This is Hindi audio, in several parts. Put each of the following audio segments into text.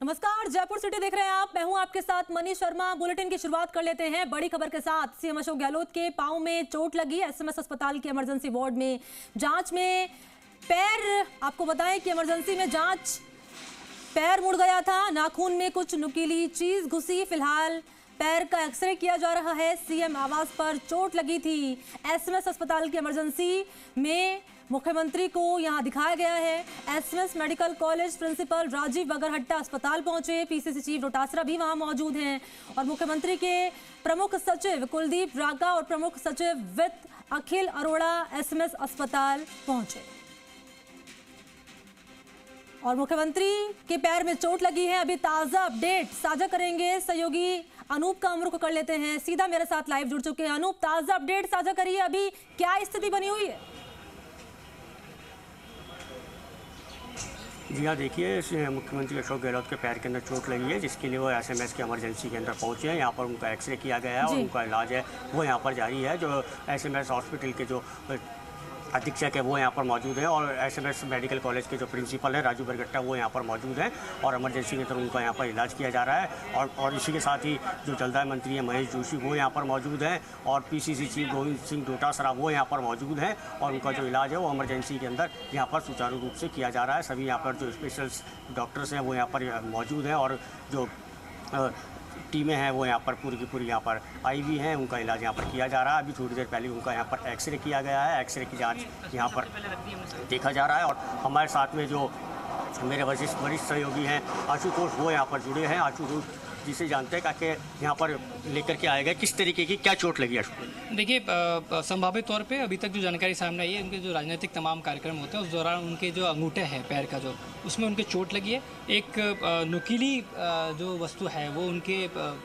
नमस्कार, जयपुर सिटी देख रहे हैं आप। मैं हूं आपके साथ मनीष शर्मा। बुलेटिन की शुरुआत कर लेते हैं बड़ी खबर के साथ। सीएम अशोक गहलोत के पांव में चोट लगी। एसएमएस अस्पताल के इमरजेंसी वार्ड में जांच में पैर, आपको बताएं कि इमरजेंसी में जांच, पैर मुड़ गया था, नाखून में कुछ नुकीली चीज घुसी। फिलहाल पैर का एक्सरे किया जा रहा है। सीएम आवास पर चोट लगी थी। एसएमएस अस्पताल की इमरजेंसी में मुख्यमंत्री को यहां दिखाया गया है। SMS medical college principal Rajeev Bagarhatta अस्पताल पहुंचे। पीसीसी चीफ डोटासरा भी वहां मौजूद हैं और मुख्यमंत्री के प्रमुख सचिव कुलदीप राका और प्रमुख सचिव वित्त अखिल अरोड़ा एसएमएस अस्पताल पहुंचे और मुख्यमंत्री के पैर में चोट लगी है। अभी ताजा अपडेट साझा करेंगे सहयोगी अनूप कामरू को कर लेते हैं, सीधा मेरे साथ लाइव जुड़ चुके हैं। अनूप, ताजा अपडेट साझा करिए, अभी क्या स्थिति बनी हुई है? जी हाँ, देखिए, मुख्यमंत्री अशोक गहलोत के पैर के अंदर चोट लगी है, जिसके लिए वो एसएमएस के इमरजेंसी के अंदर पहुंचे हैं। यहाँ पर उनका एक्सरे किया गया है और उनका इलाज है वो यहाँ पर जारी है। जो एसएमएस हॉस्पिटल के जो अधीक्षक है वो यहाँ पर मौजूद है और एसएमएस मेडिकल कॉलेज के जो प्रिंसिपल है राजू बरगट्टा वो यहाँ पर मौजूद हैं और इमरजेंसी के तरफ उनका यहाँ पर इलाज किया जा रहा है। और इसी के साथ ही जो जलदाय मंत्री हैं महेश जोशी वो यहाँ पर मौजूद हैं और पीसीसी चीफ गोविंद सिंह डोटासरा वो यहाँ पर मौजूद हैं और उनका जो इलाज है वो इमरजेंसी के अंदर यहाँ पर सुचारू रूप से किया जा रहा है। सभी यहाँ पर जो स्पेशलिस्ट डॉक्टर्स हैं वो यहाँ पर मौजूद हैं और जो टीमें हैं वो यहाँ पर पूरी की पूरी यहाँ पर आई हुई हैं। उनका इलाज यहाँ पर किया जा रहा है। अभी थोड़ी देर पहले उनका यहाँ पर एक्सरे किया गया है। एक्सरे की जांच यहाँ पर देखा जा रहा है और हमारे साथ में जो मेरे वरिष्ठ सहयोगी हैं आशुतोष वो यहाँ पर जुड़े हैं। आशुतोष जिसे जानते हैं कि यहाँ पर लेकर के आएगा, किस तरीके की क्या चोट लगी आशुतोष? देखिए, संभावित तौर पे अभी तक जो जानकारी सामने आई है, उनके जो राजनीतिक तमाम कार्यक्रम होते हैं उस दौरान उनके जो अंगूठे हैं पैर का जो, उसमें उनके चोट लगी है। एक नुकीली जो वस्तु है वो उनके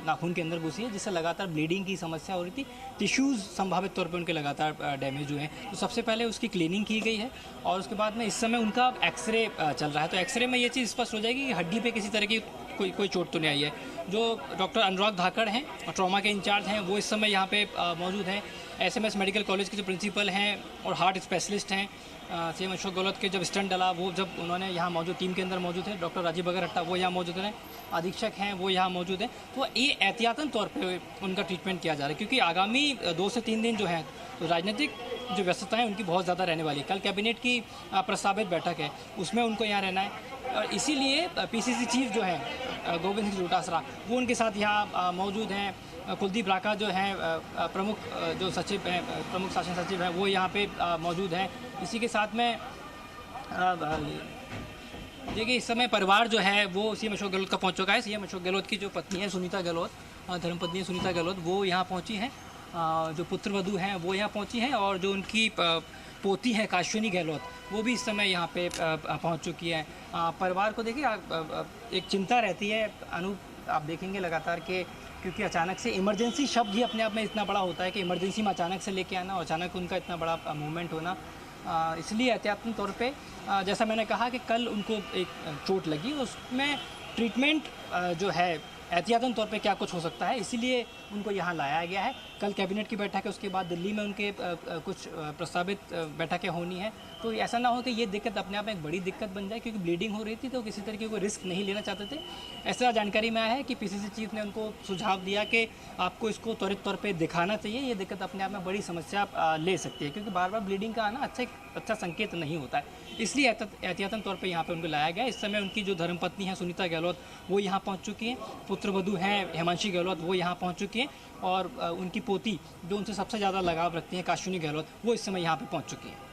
नाखून के अंदर घुसी है, जिससे लगातार ब्लीडिंग की समस्या हो रही थी। टिश्यूज़ संभावित तौर पर उनके लगातार डैमेज हुए हैं। तो सबसे पहले उसकी क्लीनिंग की गई है और उसके बाद में इस समय उनका एक्सरे चल रहा है। तो एक्सरे में ये चीज़ स्पष्ट हो जाएगी कि हड्डी पे किसी तरह की कोई चोट तो नहीं आई है। जो डॉक्टर अनुराग धाकड़ हैं और ट्रॉमा के इंचार्ज हैं वो इस समय यहाँ पे मौजूद हैं। एसएमएस मेडिकल कॉलेज के जो प्रिंसिपल हैं और हार्ट स्पेशलिस्ट हैं, सीएम अशोक गहलोत के जब स्टंट डला वो जब उन्होंने यहाँ मौजूद टीम के अंदर मौजूद है। डॉक्टर राजीव बगरहट्टा वो यहाँ मौजूद हैं, अधीक्षक हैं वो यहाँ मौजूद हैं। तो ये एहतियातन तौर पर उनका ट्रीटमेंट किया जा रहा है, क्योंकि आगामी 2 से 3 दिन जो हैं तो राजनीतिक जो व्यस्तताएँ उनकी बहुत ज़्यादा रहने वाली है। कल कैबिनेट की प्रस्तावित बैठक है, उसमें उनको यहाँ रहना है और इसीलिए पीसीसी चीफ जो है गोविंद सिंह डोटासरा वो उनके साथ यहाँ मौजूद हैं। कुलदीप राका जो हैं प्रमुख जो सचिव हैं, प्रमुख शासन सचिव हैं वो यहाँ पे मौजूद हैं। इसी के साथ में देखिए इस समय परिवार जो है वो सीएम अशोक गहलोत का पहुँच चुका है। सीएम अशोक गहलोत की जो पत्नी है सुनीता गहलोत, धर्मपत्नी सुनीता गहलोत वो यहाँ पहुँची हैं। जो पुत्रवधू हैं वो यहाँ पहुँची हैं और जो उनकी पोती है काश्विनी गहलोत वो भी इस समय यहाँ पे पहुँच चुकी है। परिवार को देखिए एक चिंता रहती है अनूप, आप देखेंगे लगातार के, क्योंकि अचानक से इमरजेंसी शब्द ही अपने आप में इतना बड़ा होता है कि इमरजेंसी में अचानक से लेके आना और अचानक उनका इतना बड़ा मूवमेंट होना, इसलिए एहतियातन तौर पे जैसा मैंने कहा कि कल उनको एक चोट लगी, उसमें ट्रीटमेंट जो है एहतियातन तौर पे क्या कुछ हो सकता है, इसीलिए उनको यहाँ लाया गया है। कल कैबिनेट की बैठक है, उसके बाद दिल्ली में उनके कुछ प्रस्तावित बैठकें होनी है। तो ऐसा ना हो कि ये दिक्कत अपने आप में एक बड़ी दिक्कत बन जाए, क्योंकि ब्लीडिंग हो रही थी तो किसी तरीके को रिस्क नहीं लेना चाहते थे। ऐसा जानकारी में आया है कि पीसीसी चीफ ने उनको सुझाव दिया कि आपको इसको त्वरित तौर पर दिखाना चाहिए, ये दिक्कत अपने आप में बड़ी समस्या ले सकती है, क्योंकि बार बार ब्लीडिंग का आना अच्छा संकेत नहीं होता है। इसलिए एहतियातन तौर पर यहाँ पर उनको लाया गया। इस समय उनकी जो धर्मपत्नी है सुनीता गहलोत वो यहाँ पहुँच चुकी हैं, पुत्रवधू हैं हेमांशी गहलोत वो यहाँ पहुँच चुकी हैं और उनकी पोती जो उनसे सबसे ज़्यादा लगाव रखती हैं काश्विनी गहलोत वो इस समय यहाँ पे पहुँच चुकी हैं।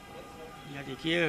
या देखिए,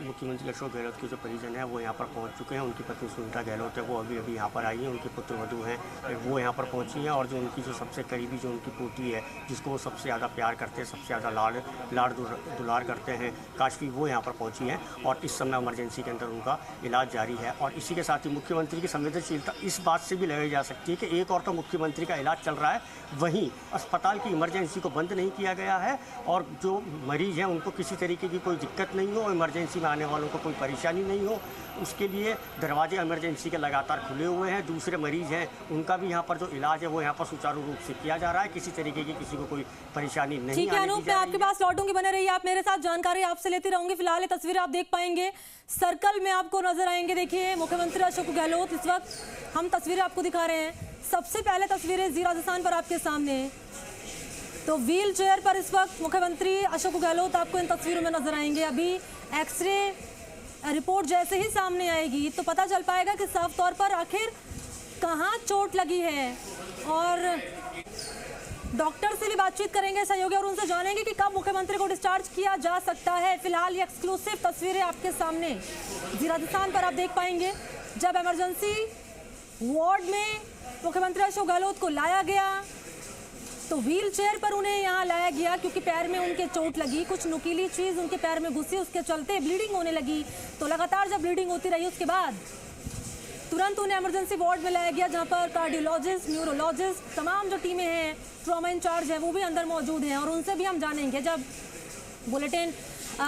मुख्यमंत्री अशोक गहलोत के जो परिजन हैं वो यहाँ पर पहुँच चुके हैं। उनकी पत्नी सुनीता गहलोत है वो अभी यहाँ पर आई है, उनकी पुत्रवधू हैं वो यहाँ पर पहुँची हैं और जो उनकी जो सबसे करीबी जो उनकी पोती है जिसको वो सबसे ज़्यादा प्यार करते हैं, सबसे ज़्यादा लाड़ दुलार करते हैं, काशवी, वो यहाँ पर पहुँची हैं और इस समय इमरजेंसी के अंदर उनका इलाज जारी है। और इसी के साथ ही मुख्यमंत्री की संवेदनशीलता इस बात से भी लगाई जा सकती है कि एक और तो मुख्यमंत्री का इलाज चल रहा है, वहीं अस्पताल की इमरजेंसी को बंद नहीं किया गया है और जो मरीज़ हैं उनको किसी तरीके की कोई दिक्कत दिक्कत नहीं हो, इमरजेंसी में आने वालों को कोई परेशानी नहीं हो, उसके लिए दरवाजे इमरजेंसी के लगातार खुले हुए हैं। दूसरे मरीज़ हैं उनका भी यहाँ पर जो इलाज है वो यहाँ पर सुचारू रूप से किया जा रहा है, किसी तरीके की किसी को कोई परेशानी नहीं। ठीक है अनूप, मैं आपके पास लौटूंगी, बने रहिए आप मेरे साथ, जानकारी आपसे लेती रहूंगी। फिलहाल ये तस्वीरें आप देख पाएंगे सर्कल में आपको नजर आएंगे। देखिए मुख्यमंत्री अशोक गहलोत, इस वक्त हम तस्वीरें आपको दिखा रहे हैं। सबसे पहले तस्वीरें जी राजस्थान पर आपके सामने, तो व्हील चेयर पर इस वक्त मुख्यमंत्री अशोक गहलोत आपको इन तस्वीरों में नजर आएंगे। अभी एक्सरे रिपोर्ट जैसे ही सामने आएगी तो पता चल पाएगा कि साफ तौर पर आखिर कहाँ चोट लगी है, और डॉक्टर से भी बातचीत करेंगे सहयोगी और उनसे जानेंगे कि कब मुख्यमंत्री को डिस्चार्ज किया जा सकता है। फिलहाल ये एक्सक्लूसिव तस्वीरें आपके सामने जी राजस्थान पर आप देख पाएंगे, जब इमरजेंसी वार्ड में मुख्यमंत्री अशोक गहलोत को लाया गया तो व्हील चेयर पर उन्हें यहाँ लाया गया क्योंकि पैर में उनके चोट लगी, कुछ नुकीली चीज़ उनके पैर में घुसी, उसके चलते ब्लीडिंग होने लगी। तो लगातार जब ब्लीडिंग होती रही उसके बाद तुरंत उन्हें इमरजेंसी वार्ड में लाया गया, जहाँ पर कार्डियोलॉजिस्ट, न्यूरोलॉजिस्ट, तमाम जो टीमें हैं, ट्रॉमा इंचार्ज है वो भी अंदर मौजूद हैं, और उनसे भी हम जानेंगे जब बुलेटिन,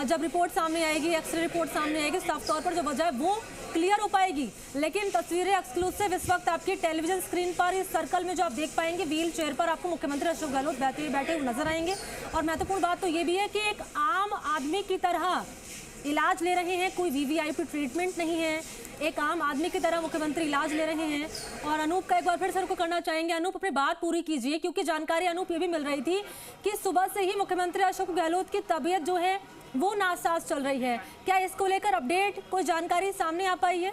जब रिपोर्ट सामने आएगी, एक्सरे रिपोर्ट सामने आएगी, साफ तौर पर जो वजह है वो क्लियर हो पाएगी। लेकिन तस्वीरें एक्सक्लूसिव इस वक्त आपकी टेलीविजन स्क्रीन पर इस सर्कल में जो आप देख पाएंगे, व्हील चेयर पर आपको मुख्यमंत्री अशोक गहलोत बैठे हुए नजर आएंगे। और महत्वपूर्ण बात तो ये भी है कि एक आम आदमी की तरह इलाज ले रहे हैं, कोई वीवीआईपी ट्रीटमेंट नहीं है, एक आम आदमी की तरह मुख्यमंत्री इलाज ले रहे हैं। और अनूप का एक बार फिर सर को करना चाहेंगे। अनूप अपनी बात पूरी कीजिए, क्योंकि जानकारी अनूप ये भी मिल रही थी कि सुबह से ही मुख्यमंत्री अशोक गहलोत की तबीयत जो है वो नासाज चल रही है। क्या इसको लेकर अपडेट, कोई जानकारी सामने आ पाई है?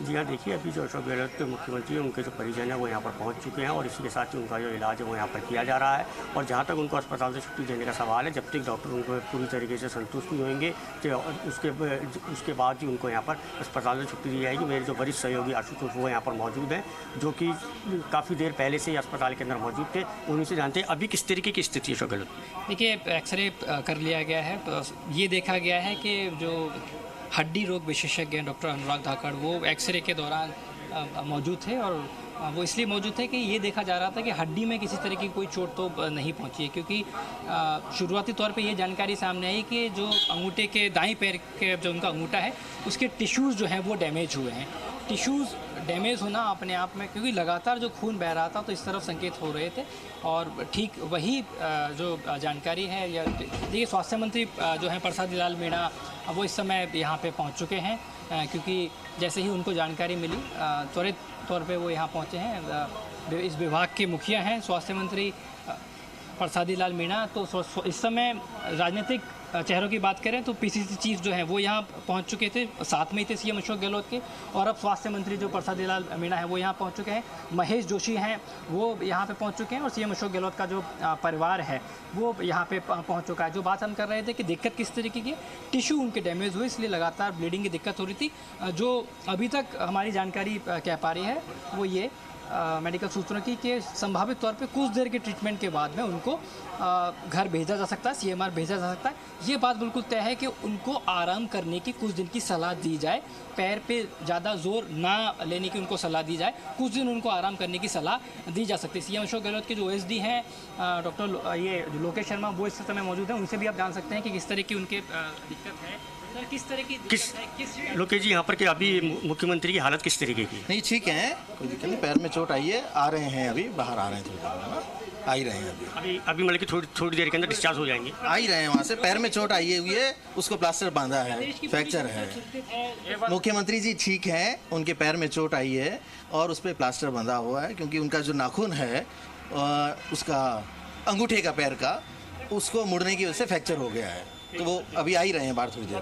जी हाँ, देखिए अभी जो अशोक गहलोत के मुख्यमंत्री हैं उनके जो परिजन हैं वो यहाँ पर पहुँच चुके हैं, और इसी के साथ ही उनका जो इलाज है वो यहाँ पर किया जा रहा है। और जहाँ तक उनको अस्पताल से छुट्टी देने का सवाल है, जब तक डॉक्टर उनको पूरी तरीके से संतुष्ट नहीं होंगे उसके बाद ही उनको यहाँ पर अस्पताल से छुट्टी दी जाएगी। मेरे जो वरिष्ठ सहयोगी आशुतोष वो यहाँ पर मौजूद हैं, जो कि काफ़ी देर पहले से ही अस्पताल के अंदर मौजूद थे, उन्हीं से जानते हैं अभी किस तरीके की स्थिति है अशोक गहलोत। देखिए एक्सरे कर लिया गया है, तो ये देखा गया है कि जो हड्डी रोग विशेषज्ञ हैं डॉक्टर अनुराग धाकड़, वो एक्सरे के दौरान मौजूद थे, और वो इसलिए मौजूद थे कि ये देखा जा रहा था कि हड्डी में किसी तरह की कोई चोट तो नहीं पहुंची है, क्योंकि शुरुआती तौर पे ये जानकारी सामने आई कि जो अंगूठे के दाईं पैर के जो उनका अंगूठा है उसके टिश्यूज़ जो हैं वो डैमेज हुए हैं। टिश्यूज़ डैमेज होना अपने आप में, क्योंकि लगातार जो खून बह रहा था तो इस तरफ संकेत हो रहे थे, और ठीक वही जो जानकारी है, या देखिए स्वास्थ्य मंत्री जो हैं प्रसादी लाल मीणा वो इस समय यहाँ पे पहुँच चुके हैं, क्योंकि जैसे ही उनको जानकारी मिली त्वरित तौर पे वो यहाँ पहुँचे हैं। इस विभाग के मुखिया हैं स्वास्थ्य मंत्री प्रसादी लाल मीणा। तो इस समय राजनीतिक चेहरों की बात करें तो पीसीसी चीफ जो हैं वो यहाँ पहुँच चुके थे, साथ में ही थे सीएम अशोक गहलोत के, और अब स्वास्थ्य मंत्री जो प्रसादी लाल मीणा है वो यहाँ पहुँच चुके हैं, महेश जोशी हैं वो यहाँ पे पहुँच चुके हैं, और सीएम अशोक गहलोत का जो परिवार है वो यहाँ पे पहुँच चुका है। जो बात हम कर रहे थे कि दिक्कत किस तरीके की, टिश्यू उनके डैमेज हुए, इसलिए लगातार ब्लीडिंग की दिक्कत हो रही थी। जो अभी तक हमारी जानकारी कह पा रही है वो ये मेडिकल सूत्रों की कि संभावित तौर पे कुछ देर के ट्रीटमेंट के बाद में उनको घर भेजा जा सकता है, सीएमआर भेजा जा सकता है। ये बात बिल्कुल तय है कि उनको आराम करने की कुछ दिन की सलाह दी जाए, पैर पे ज़्यादा जोर ना लेने की उनको सलाह दी जाए, कुछ दिन उनको आराम करने की सलाह दी जा सकती है। सीएम अशोक गहलोत के जो ओएसडी हैं डॉक्टर ये लोकेश शर्मा वो इस समय मौजूद हैं, उनसे भी आप जान सकते हैं कि किस तरह की उनके दिक्कत है, किस तरह की लोकेश जी यहाँ पर कि अभी मुख्यमंत्री की हालत किस तरीके की? नहीं ठीक है, कोई दिक्कत नहीं, पैर में चोट आई है, आ रहे हैं अभी, बाहर आ रहे हैं, थोड़ी आ ही रहे हैं अभी मतलब कि थोड़ी देर के अंदर डिस्चार्ज हो जाएंगे, आ ही रहे हैं वहाँ से। पैर में चोट आई हुई है, उसको प्लास्टर बांधा है, फ्रैक्चर है। मुख्यमंत्री जी ठीक हैं, उनके पैर में चोट आई है और उस पर प्लास्टर बंधा हुआ है, क्योंकि उनका जो नाखून है उसका अंगूठे का पैर का, उसको मुड़ने की वजह से फ्रैक्चर हो गया है, तो वो अभी आ ही रहे हैं बाहर थोड़ी देर।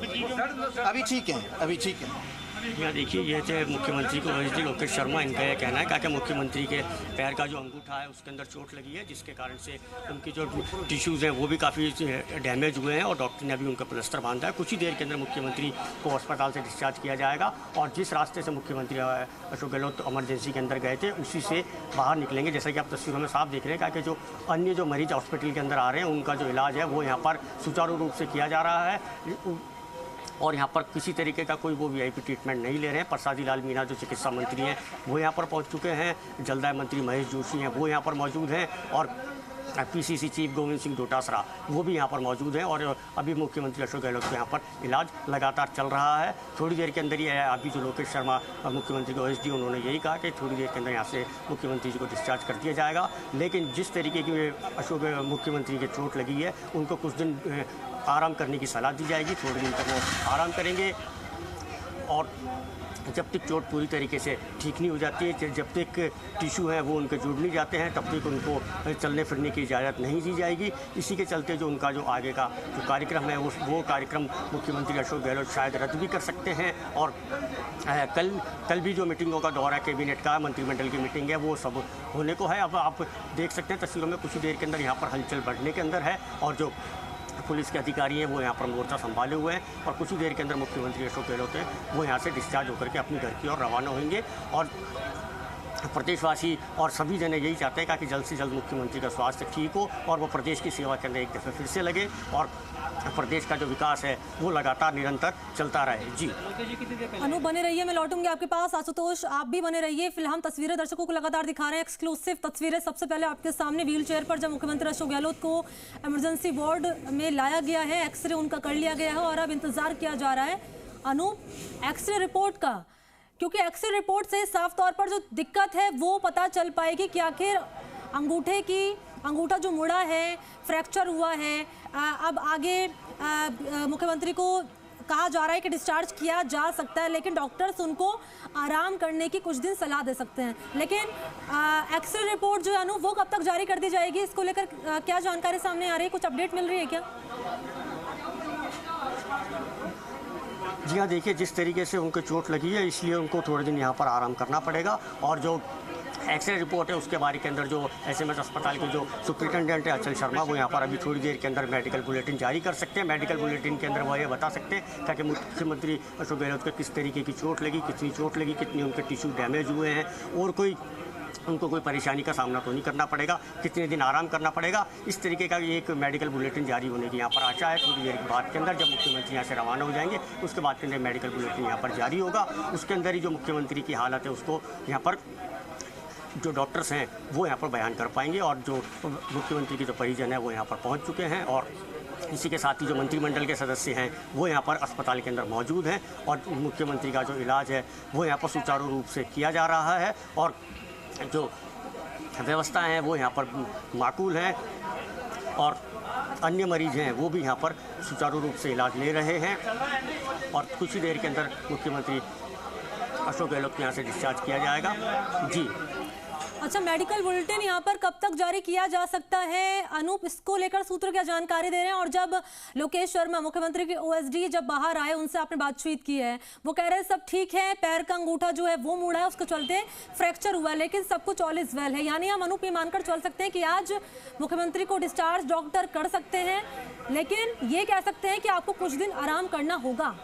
अभी ठीक हैं, अभी ठीक हैं। यहाँ देखिए ये थे मुख्यमंत्री को ओएसडी लोकेश शर्मा, इनका यह कहना है कि मुख्यमंत्री के पैर का जो अंगूठा है उसके अंदर चोट लगी है, जिसके कारण से उनकी जो टिश्यूज़ हैं वो भी काफ़ी डैमेज हुए हैं, और डॉक्टर ने अभी उनका प्लास्टर बांधा है। कुछ ही देर के अंदर मुख्यमंत्री को अस्पताल से डिस्चार्ज किया जाएगा, और जिस रास्ते से मुख्यमंत्री अशोक गहलोत इमरजेंसी के अंदर गए थे उसी से बाहर निकलेंगे। जैसा कि आप तस्वीरों में साफ देख रहे हैं कि जो अन्य जो मरीज हॉस्पिटल के अंदर आ रहे हैं उनका जो इलाज है वो यहाँ पर सुचारू रूप से किया जा रहा है, और यहाँ पर किसी तरीके का कोई वो वीआईपी ट्रीटमेंट नहीं ले रहे हैं। प्रसादी लाल मीणा जो चिकित्सा मंत्री हैं वो यहाँ पर पहुँच चुके हैं, जलदाय मंत्री महेश जोशी हैं वो यहाँ पर मौजूद हैं, और पीसीसी चीफ गोविंद सिंह डोटासरा वो भी यहाँ पर मौजूद हैं और अभी मुख्यमंत्री अशोक गहलोत के यहाँ पर इलाज लगातार चल रहा है। थोड़ी देर के अंदर ही अभी जो लोकेश शर्मा मुख्यमंत्री के OSD उन्होंने यही कहा कि थोड़ी देर के अंदर यहाँ से मुख्यमंत्री जी को डिस्चार्ज कर दिया जाएगा। लेकिन जिस तरीके की अशोक मुख्यमंत्री के चोट लगी है उनको कुछ दिन आराम करने की सलाह दी जाएगी। थोड़े दिन तक वो आराम करेंगे और जब तक चोट पूरी तरीके से ठीक नहीं हो जाती है, जब तक टिश्यू हैं वो उनके जुड़ नहीं जाते हैं, तब तक उनको चलने फिरने की इजाज़त नहीं दी जाएगी। इसी के चलते जो उनका जो आगे का जो कार्यक्रम है वो कार्यक्रम मुख्यमंत्री अशोक गहलोत शायद रद्द भी कर सकते हैं। और कल भी जो मीटिंगों का दौर है, कैबिनेट का, मंत्रिमंडल की मीटिंग है, वो सब होने को है। अब आप देख सकते हैं तस्वीरों में कुछ देर के अंदर यहाँ पर हलचल बढ़ने के अंदर है और जो पुलिस के अधिकारी हैं वो यहाँ पर मोर्चा संभाले हुए हैं और कुछ ही देर के अंदर मुख्यमंत्री अशोक गहलोत हैं वो यहाँ से डिस्चार्ज होकर के अपने घर की ओर रवाना होंगे। और प्रदेशवासी और सभी जने यही चाहते हैं कि जल्द से जल्द मुख्यमंत्री का स्वास्थ्य ठीक हो और वो प्रदेश की सेवा के अंदर एक दफ़े फिर से लगे और प्रदेश का जो विकास है वो लगातार निरंतर चलता रहे। जी अनु बने रहिए, मैं लौटूंगी आपके पास। आशुतोष आप भी बने रहिए। फिलहाल तस्वीरें दर्शकों को लगातार दिखा रहे हैं, एक्सक्लूसिव तस्वीरें। सबसे पहले आपके सामने व्हील चेयर पर जब मुख्यमंत्री अशोक गहलोत को इमरजेंसी वार्ड में लाया गया है, एक्सरे उनका कर लिया गया है और अब इंतजार किया जा रहा है अनु एक्सरे रिपोर्ट का, क्योंकि एक्सरे रिपोर्ट से साफ तौर पर जो दिक्कत है वो पता चल पाएगी कि आखिर अंगूठा जो मुड़ा है, फ्रैक्चर हुआ है। अब आगे मुख्यमंत्री को कहा जा रहा है कि डिस्चार्ज किया जा सकता है, लेकिन डॉक्टर्स उनको आराम करने की कुछ दिन सलाह दे सकते हैं। लेकिन एक्सरे रिपोर्ट जो है अनु वो कब तक जारी कर दी जाएगी, इसको लेकर क्या जानकारी सामने आ रही है, कुछ अपडेट मिल रही है क्या? जी हाँ, देखिए जिस तरीके से उनको चोट लगी है इसलिए उनको थोड़े दिन यहाँ पर आराम करना पड़ेगा और जो एक्सरे रिपोर्ट है उसके बारे के अंदर जो SMS अस्पताल के जो सुप्रिटेंडेंट है अचल शर्मा वो यहाँ पर अभी थोड़ी देर के अंदर मेडिकल बुलेटिन जारी कर सकते हैं। मेडिकल बुलेटिन के अंदर वो ये बता सकते हैं ताकि मुख्यमंत्री अशोक गहलोत को किस तरीके की चोट लगी, कितनी चोट लगी, कितनी उनके टिश्यू डैमेज हुए हैं और उनको कोई परेशानी का सामना तो नहीं करना पड़ेगा, कितने दिन आराम करना पड़ेगा। इस तरीके का एक मेडिकल बुलेटिन जारी होने की यहाँ पर आशा है। थोड़ी देर के बाद के अंदर जब मुख्यमंत्री यहाँ से रवाना हो जाएंगे उसके बाद के अंदर मेडिकल बुलेटिन यहाँ पर जारी होगा। उसके अंदर ही जो मुख्यमंत्री की हालत है उसको यहाँ पर जो डॉक्टर्स हैं वो यहाँ पर बयान कर पाएंगे और जो मुख्यमंत्री के जो परिजन हैं वो यहाँ पर पहुँच चुके हैं और इसी के साथ ही जो मंत्रिमंडल के सदस्य हैं वो यहाँ पर अस्पताल के अंदर मौजूद हैं और मुख्यमंत्री का जो इलाज है वो यहाँ पर सुचारू रूप से किया जा रहा है और जो व्यवस्था है वो यहाँ पर माकूल है और अन्य मरीज हैं वो भी यहाँ पर सुचारू रूप से इलाज ले रहे हैं और कुछ ही देर के अंदर मुख्यमंत्री अशोक गहलोत को यहाँ से डिस्चार्ज किया जाएगा। जी अच्छा, मेडिकल बुलेटिन यहाँ पर कब तक जारी किया जा सकता है अनूप, इसको लेकर सूत्र क्या जानकारी दे रहे हैं? और जब लोकेश शर्मा मुख्यमंत्री के OSD जब बाहर आए उनसे आपने बातचीत की है, वो कह रहे हैं सब ठीक है, पैर का अंगूठा जो है वो मुड़ा है, उसके चलते फ्रैक्चर हुआ है, लेकिन सब कुछ ऑल इज वेल है। यानी हम अनूप ये मानकर चल सकते हैं कि आज मुख्यमंत्री को डिस्चार्ज डॉक्टर कर सकते हैं, लेकिन ये कह सकते हैं कि आपको कुछ दिन आराम करना होगा।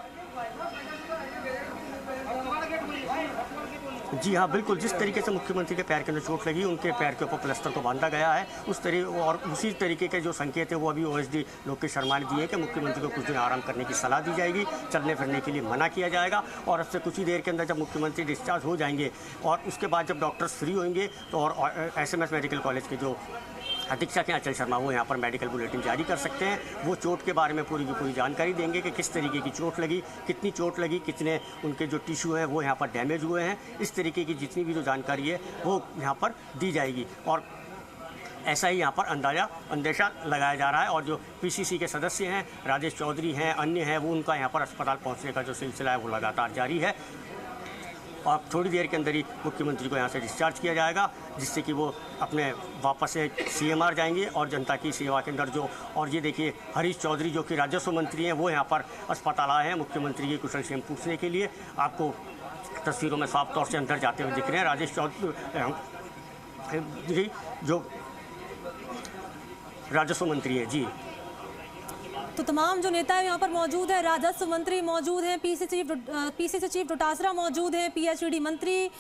जी हाँ, बिल्कुल। जिस तरीके से मुख्यमंत्री के पैर के अंदर चोट लगी, उनके पैर के ऊपर प्लास्टर को बांधा गया है, उसी तरीके के जो संकेत है वो अभी OSD लोकेश शर्मा ने दिए हैं कि मुख्यमंत्री को कुछ दिन आराम करने की सलाह दी जाएगी, चलने फिरने के लिए मना किया जाएगा और अब से कुछ ही देर के अंदर जब मुख्यमंत्री डिस्चार्ज हो जाएंगे और उसके बाद जब डॉक्टर्स फ्री होंगे तो और SMS मेडिकल कॉलेज के जो अधीक्षक हैं अचल शर्मा वो यहाँ पर मेडिकल बुलेटिन जारी कर सकते हैं। वो चोट के बारे में पूरी की पूरी जानकारी देंगे कि किस तरीके की चोट लगी, कितनी चोट लगी, कितने उनके जो टिश्यू हैं वो यहाँ पर डैमेज हुए हैं। इस तरीके की जितनी भी जो जानकारी है वो यहाँ पर दी जाएगी और ऐसा ही यहाँ पर अंदेशा लगाया जा रहा है। और जो PCC के सदस्य हैं, राजेश चौधरी हैं, अन्य हैं, वो उनका यहाँ पर अस्पताल पहुँचने का जो सिलसिला है वो लगातार जारी है और थोड़ी देर के अंदर ही मुख्यमंत्री को यहाँ से डिस्चार्ज किया जाएगा, जिससे कि वो अपने वापस से CMR जाएंगे और जनता की सेवा के अंदर जो। और ये देखिए हरीश चौधरी जो कि राजस्व मंत्री हैं वो यहाँ पर अस्पताल आए हैं मुख्यमंत्री की कुशल क्षेम पूछने के लिए। आपको तस्वीरों में साफ तौर से अंदर जाते हुए दिख रहे हैं राजेश चौधरी जो राजस्व मंत्री हैं। जी तो तमाम जो नेता यहाँ पर मौजूद है, राजस्व मंत्री मौजूद हैं, PCC चीफ डोटासरा मौजूद हैं, PHED मंत्री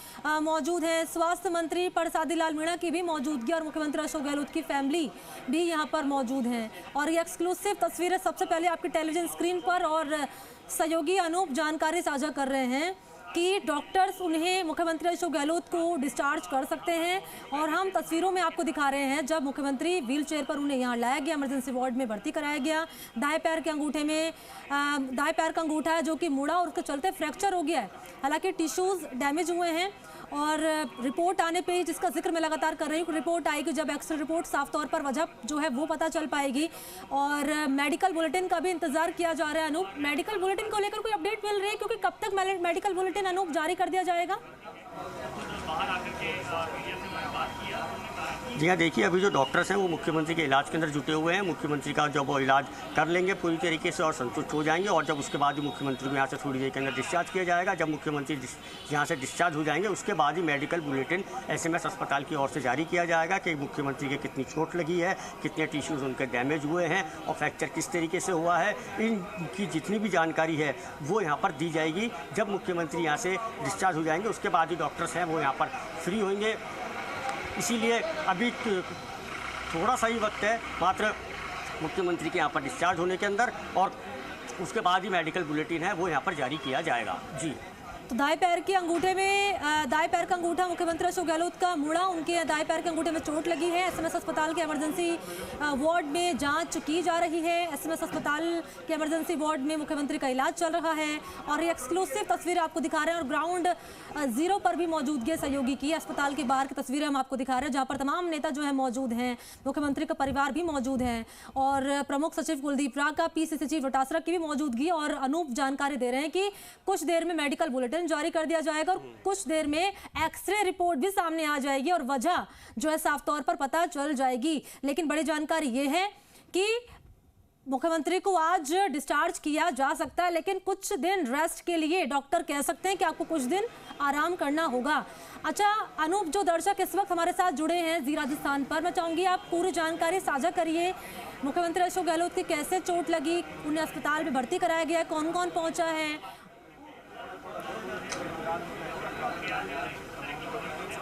मौजूद हैं, स्वास्थ्य मंत्री परसादी लाल मीणा की भी मौजूदगी और मुख्यमंत्री अशोक गहलोत की फैमिली भी यहाँ पर मौजूद हैं। और ये एक्सक्लूसिव तस्वीरें सबसे पहले आपकी टेलीविजन स्क्रीन पर और सहयोगी अनूप जानकारी साझा कर रहे हैं कि डॉक्टर्स उन्हें मुख्यमंत्री अशोक गहलोत को डिस्चार्ज कर सकते हैं। और हम तस्वीरों में आपको दिखा रहे हैं जब मुख्यमंत्री व्हील चेयर पर उन्हें यहाँ लाया गया, इमरजेंसी वार्ड में भर्ती कराया गया। दाएं पैर के अंगूठे में दाएं पैर का अंगूठा है जो कि मुड़ा और उसके चलते फ्रैक्चर हो गया है। हालांकि टिश्यूज डैमेज हुए हैं और रिपोर्ट आने पे, जिसका जिक्र मैं लगातार कर रही हूँ, रिपोर्ट आएगी जब एक्सरे रिपोर्ट साफ तौर पर वजह जो है वो पता चल पाएगी। और मेडिकल बुलेटिन का भी इंतजार किया जा रहा है। अनूप, मेडिकल बुलेटिन को लेकर कोई अपडेट मिल रही है, क्योंकि कब तक मेडिकल बुलेटिन अनूप जारी कर दिया जाएगा? जी हाँ, देखिए अभी जो डॉक्टर्स हैं वो मुख्यमंत्री के इलाज के अंदर जुटे हुए हैं। मुख्यमंत्री का जब वो इलाज कर लेंगे पूरी तरीके से और संतुष्ट हो जाएंगे, और जब उसके बाद ही मुख्यमंत्री को यहाँ से थोड़ी देर के अंदर डिस्चार्ज किया जाएगा। जब मुख्यमंत्री यहाँ से डिस्चार्ज हो जाएंगे उसके बाद ही मेडिकल बुलेटिन SMS अस्पताल की ओर से जारी किया जाएगा कि मुख्यमंत्री के कितनी चोट लगी है, कितने टिश्यूज़ उनके डैमेज हुए हैं और फ्रैक्चर किस तरीके से हुआ है। इनकी जितनी भी जानकारी है वो यहाँ पर दी जाएगी। जब मुख्यमंत्री यहाँ से डिस्चार्ज हो जाएंगे उसके बाद ही डॉक्टर्स हैं वो यहाँ पर फ्री होंगे। इसीलिए अभी थोड़ा सा ही वक्त है मात्र मुख्यमंत्री के यहाँ पर डिस्चार्ज होने के अंदर, और उसके बाद ही मेडिकल बुलेटिन है वो यहाँ पर जारी किया जाएगा। जी, तो दाएं पैर के अंगूठे में दाएं पैर का अंगूठा मुख्यमंत्री अशोक गहलोत का मुड़ा, उनके दाएं पैर के अंगूठे में चोट लगी है। SMS अस्पताल के इमरजेंसी वार्ड में जांच की जा रही है। SMS अस्पताल के इमरजेंसी वार्ड में मुख्यमंत्री का इलाज चल रहा है और ये एक्सक्लूसिव तस्वीरें आपको दिखा रहे हैं। और ग्राउंड जीरो पर भी मौजूदगी है सहयोगी की। अस्पताल के बाहर की तस्वीरें हम आपको दिखा रहे हैं जहाँ पर तमाम नेता जो है मौजूद हैं, मुख्यमंत्री का परिवार भी मौजूद है और प्रमुख सचिव कुलदीप राका, PCC चीफ डोटासरा की भी मौजूदगी। और अनूप जानकारी दे रहे हैं कि कुछ देर में मेडिकल बुलेटिन जारी कर दिया जाएगा और कुछ देर में एक्सरे रिपोर्ट भी सामने आ जाएगी और वजह जो है साफ तौर पर पता चल जाएगी। लेकिन बड़ी जानकारी यह है कि मुख्यमंत्री को आज डिस्चार्ज किया जा सकता है, लेकिन कुछ दिन रेस्ट के लिए डॉक्टर कह सकते हैं कि आपको कुछ दिन आराम करना होगा। अच्छा अनूप, जो दर्शक इस वक्त हमारे साथ जुड़े हैं जी राजस्थान पर, मैं चाहूंगी आप पूरी जानकारी साझा करिए। मुख्यमंत्री अशोक गहलोत की कैसे चोट लगी, उन्हें अस्पताल में भर्ती कराया गया है, कौन कौन पहुंचा है?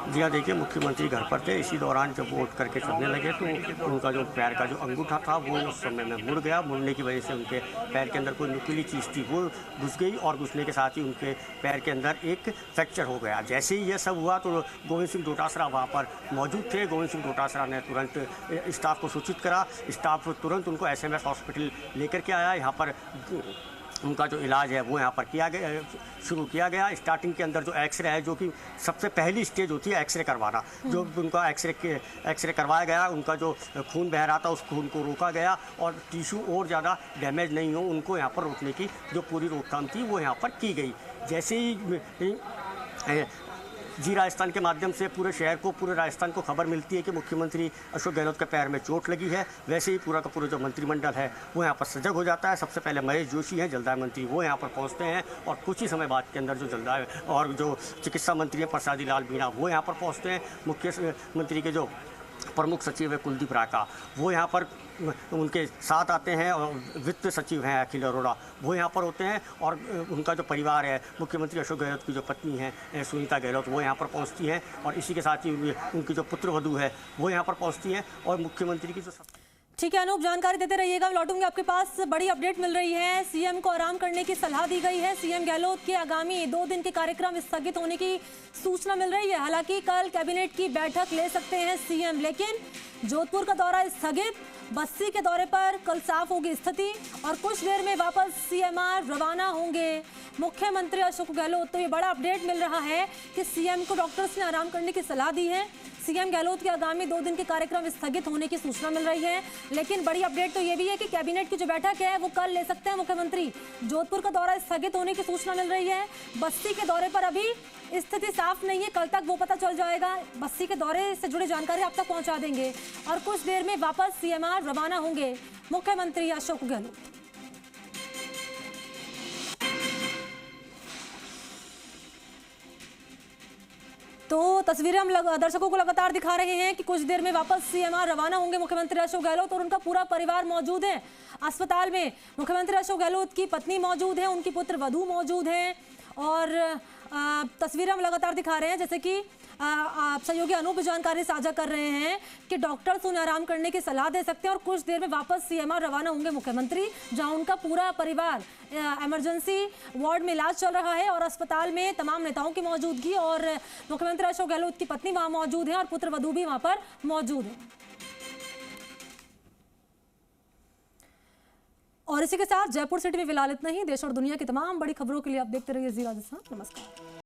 जी हाँ, देखिए मुख्यमंत्री घर पर थे। इसी दौरान जब वो उठ करके चलने लगे तो उनका जो पैर का जो अंगूठा था वो उस समय में मुड़ गया। मुड़ने की वजह से उनके पैर के अंदर कोई नुकीली चीज़ थी वो घुस गई और घुसने के साथ ही उनके पैर के अंदर एक फ्रैक्चर हो गया। जैसे ही ये सब हुआ तो गोविंद सिंह डोटासरा वहाँ पर मौजूद थे। गोविंद सिंह डोटासरा ने तुरंत स्टाफ को सूचित करा। स्टाफ तुरंत उनको SMS हॉस्पिटल लेकर के आया। यहाँ पर उनका जो इलाज है वो यहाँ पर शुरू किया गया। स्टार्टिंग के अंदर जो एक्सरे है, जो कि सबसे पहली स्टेज होती है एक्सरे करवाना, जो उनका एक्सरे करवाया गया, उनका जो खून बह रहा था उस खून को रोका गया और टिश्यू और ज़्यादा डैमेज नहीं हो उनको यहाँ पर रोकने की जो पूरी रोकथाम थी वो यहाँ पर की गई। जैसे ही जी राजस्थान के माध्यम से पूरे शहर को, पूरे राजस्थान को खबर मिलती है कि मुख्यमंत्री अशोक गहलोत के पैर में चोट लगी है, वैसे ही पूरा का पूरा जो मंत्रिमंडल है वो यहाँ पर सजग हो जाता है। सबसे पहले महेश जोशी हैं जलदाय मंत्री, वो यहाँ पर पहुँचते हैं और कुछ ही समय बाद के अंदर जो जलदाय और जो चिकित्सा मंत्री हैं प्रसादी लाल मीणा वो यहाँ पर पहुँचते हैं। मुख्यमंत्री के जो प्रमुख सचिव है कुलदीप राका वो यहाँ पर उनके साथ आते हैं और वित्त सचिव हैं अखिल अरोड़ा वो यहाँ पर होते हैं और उनका जो परिवार है, मुख्यमंत्री अशोक गहलोत की जो पत्नी है सुनीता गहलोत वो यहाँ पर पहुँचती हैं और इसी के साथ ही उनकी जो पुत्रवधू है वो यहाँ पर पहुँचती हैं और मुख्यमंत्री की जो ठीक है अनूप, जानकारी देते रहिएगा। लौटूंगी आपके पास। बड़ी अपडेट मिल रही है, सीएम को आराम करने की सलाह दी गई है। सीएम गहलोत के आगामी 2 दिन के कार्यक्रम स्थगित होने की सूचना मिल रही है। हालांकि कल कैबिनेट की बैठक ले सकते हैं सीएम, लेकिन जोधपुर का दौरा स्थगित। बस्सी के दौरे पर कल साफ होगी स्थिति और कुछ देर में वापस CMR रवाना होंगे मुख्यमंत्री अशोक गहलोत। तो ये बड़ा अपडेट मिल रहा है कि सीएम को डॉक्टर्स ने आराम करने की सलाह दी है। सीएम गहलोत के आगामी 2 दिन के कार्यक्रम स्थगित होने की सूचना मिल रही है, लेकिन बड़ी अपडेट तो ये भी है कि कैबिनेट की जो बैठक है वो कल ले सकते हैं मुख्यमंत्री। जोधपुर का दौरा स्थगित होने की सूचना मिल रही है। बस्ती के दौरे पर अभी स्थिति साफ नहीं है, कल तक वो पता चल जाएगा। बस्ती के दौरे से जुड़ी जानकारी आप तक पहुंचा देंगे और कुछ देर में वापस CMR रवाना होंगे मुख्यमंत्री अशोक गहलोत। तो तस्वीरें हम दर्शकों को लगातार दिखा रहे हैं कि कुछ देर में वापस CMR रवाना होंगे मुख्यमंत्री अशोक गहलोत और उनका पूरा परिवार मौजूद है अस्पताल में। मुख्यमंत्री अशोक गहलोत की पत्नी मौजूद है, उनकी पुत्र वधू मौजूद है और तस्वीरें हम लगातार दिखा रहे हैं। जैसे कि सहयोगी अनूप जानकारी साझा कर रहे हैं कि डॉक्टर्स उन्हें आराम करने की सलाह दे सकते हैं और कुछ देर में वापस सीएमआर रवाना होंगे मुख्यमंत्री, जहां उनका पूरा परिवार इमरजेंसी वार्ड में इलाज चल रहा है और अस्पताल में तमाम नेताओं की मौजूदगी और मुख्यमंत्री अशोक गहलोत की पत्नी वहां मौजूद है और पुत्र वधू भी वहां पर मौजूद है। और इसी के साथ जयपुर सिटी में फिलहाल इतना ही। देश और दुनिया की तमाम बड़ी खबरों के लिए आप देखते रहिए जी राजस्थान। नमस्कार।